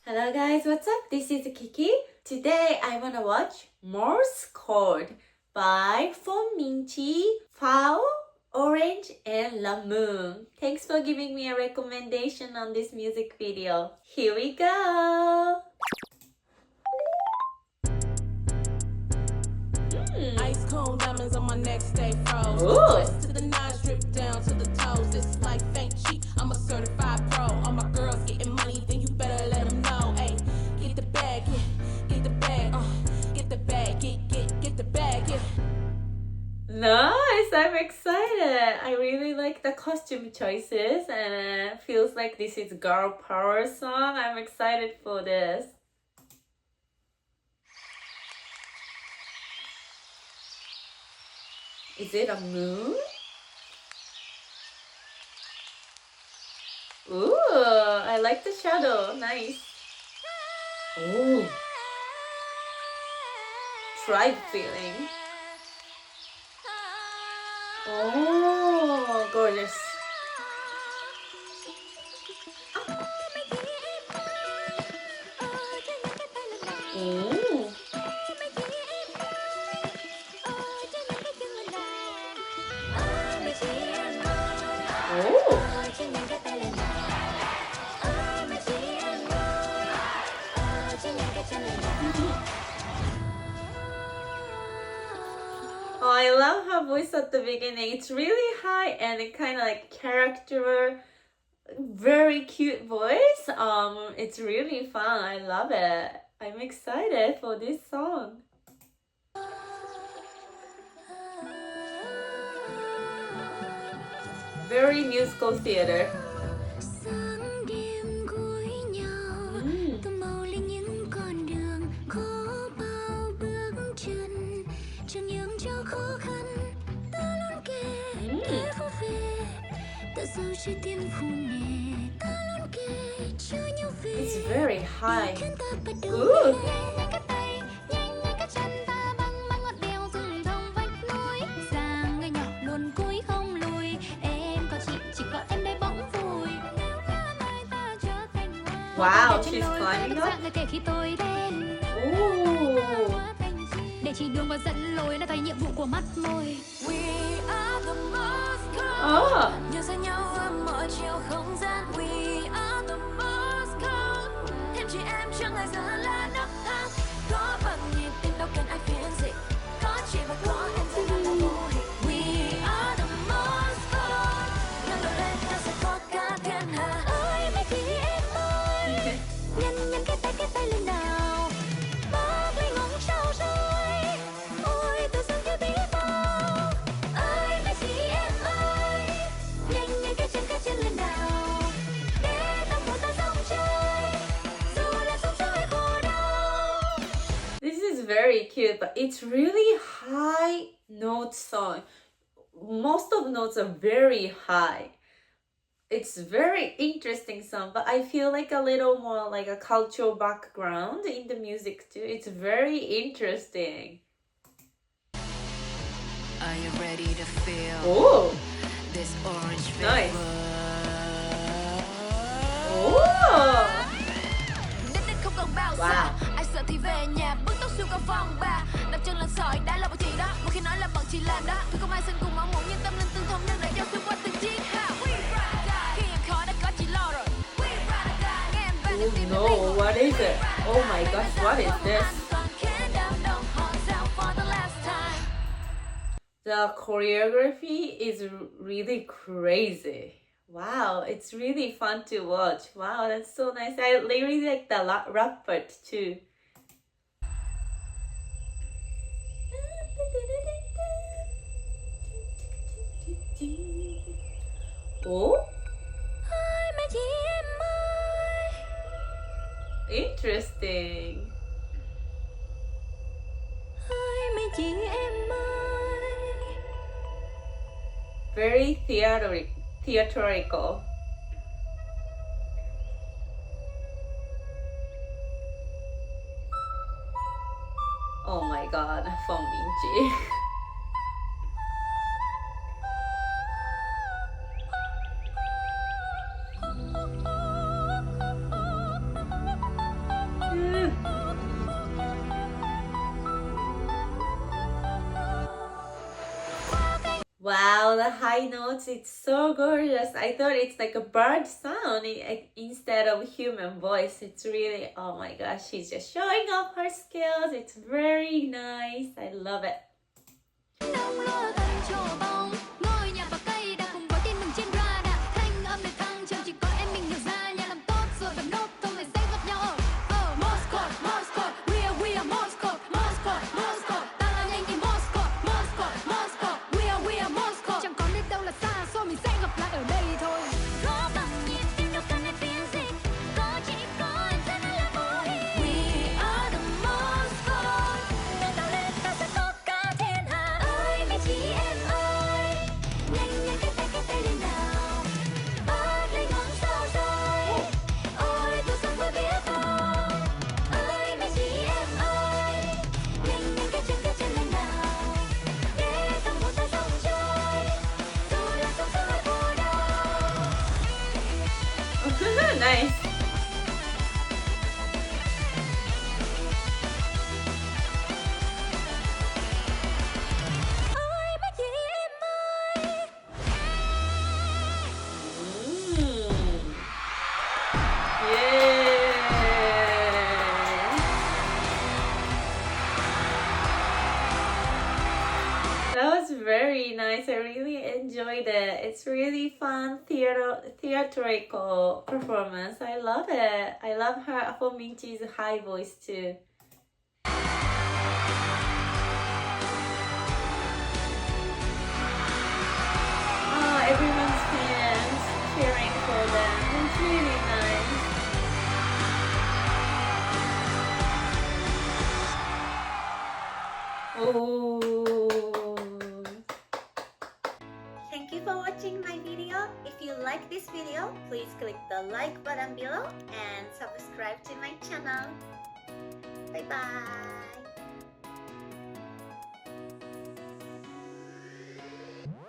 Hello guys, what's up? This is Kiki. Today I wanna watch Morse Code by Phương, Pháo, Orange, and Lamoon. Thanks for giving me a recommendation on this music video. Here we go! Ice cold diamonds on my neck stay froze. Ooh. West to the nine, stripped down to the toes. It's like faint cheek. I'm a certified pro. All my girls getting money, then you better let them know. Hey, get the bag, get the bag, get the bag, get the bag, yeah. Nice! I'm excited! I really like the costume choices and it feels like this is girl power song. I'm excited for this. Is it a moon? Ooh, I like the shadow. Nice. Ooh. Tribe feeling. Oh, gorgeous. Ooh. Oh, I love her voice at the beginning. It's really high and it kind of like character, very cute voice. It's really fun. I love it. I'm excited for this song. Very musical theater. It's very high. Ooh. Wow, she's climbing up. Ooh. Để chỉ đường và dẫn lối là thay nhiệm vụ của mắt môi. We are the Morse code. Nhớ ra nhau ở mọi chiều không gian. We are the Morse code. Thêm chị em chẳng ai giờ là nấc thang. Có bằng nhịp tim đâu cần ai phiền dịch. Có chị và có em sẽ luôn là vô hình. We are the Morse code. Nâng đầu lên ta sẽ có cả thiên hà. Ôi mấy khi em ơi. Nhân cái tay lên nào. Bước lên ngóng trao rơi. Ôi tự dưng như bí màu. Ơi mấy khi em ơi. Nhanh cái chân lên nào. Để tâm hồn ta rong chơi. Dù là sống sao hay khổ đau. This is very cute, but it's really high note song. Most of the notes are very high. It's very interesting song, but I feel like a little more like a cultural background in the music too. It's very interesting. Are you ready to feel Oh, this orange nice. fever? Oh, Đến không còn bao giờ. wow. Ai sợ thì về nhà bước tốc siêu cao phong ba. Đặt chân lên sỏi đã là bọn chị đó. Một khi nói là bọn chị làm đó. Tuy không ai xin cùng máu mủ nhưng tâm linh tương thông đang đợi nhau xuyên qua từng chiếc hào. Khi em khó đã có chị lo rồi. Nghe em vang Oh tim no, what is it? Oh my gosh, what is this? The choreography is really crazy. Wow, it's really fun to watch. Wow, that's so nice. I really like the rap part too. Oh, interesting. Very theatrical. Oh my god, Phương. all the high notes. It's so gorgeous. I thought it's like a bird sound instead of human voice. It's really, oh my gosh, she's just showing off her skills. It's very nice. I love it. Đông lúa tận trổ bông, ngôi nhà và cây đã cùng với tin mừng trên radar. Thanh âm này vang trầm chỉ có em mình hiểu ra. Nhà làm tốt rồi bấm nốt không phải sẽ gặp nhau ở Morse code, Morse code, we are Morse code, Morse code, Morse code. Ta là nhanh thì Morse code, Morse code, Morse code, we are Morse code. Chẳng có nơi đâu là xa xôi, mình sẽ gặp lại ở đây thôi. Có bằng nhiệt tình đâu cần phải phiên dịch, có chỉ có em sẽ là vô hình. We are the Morse code, nâng cao lên ta sẽ tốt cả thiên hạ. Ơi mấy chị em ơi, nhanh nhanh cái tay lên nào, bắt lấy ngón sao rơi. Ôi tôi sống với biết bao. Ơi mấy chị em ơi, nhanh nhanh cái chân lên nào, để tâm hồn ta rong chơi, dù là sóng gió hay vô đau. Nice. Ôi mấy chị em ơi. Yeah. That was very nice. I really enjoyed it. It's really fun theatrical performance. I love it. I love her for Minchi's high voice too. Oh, everyone's fans cheering for them. It's really nice. Oh. Thank you for watching my video. If you like this video, please click the like button below and subscribe to my channel. Bye bye.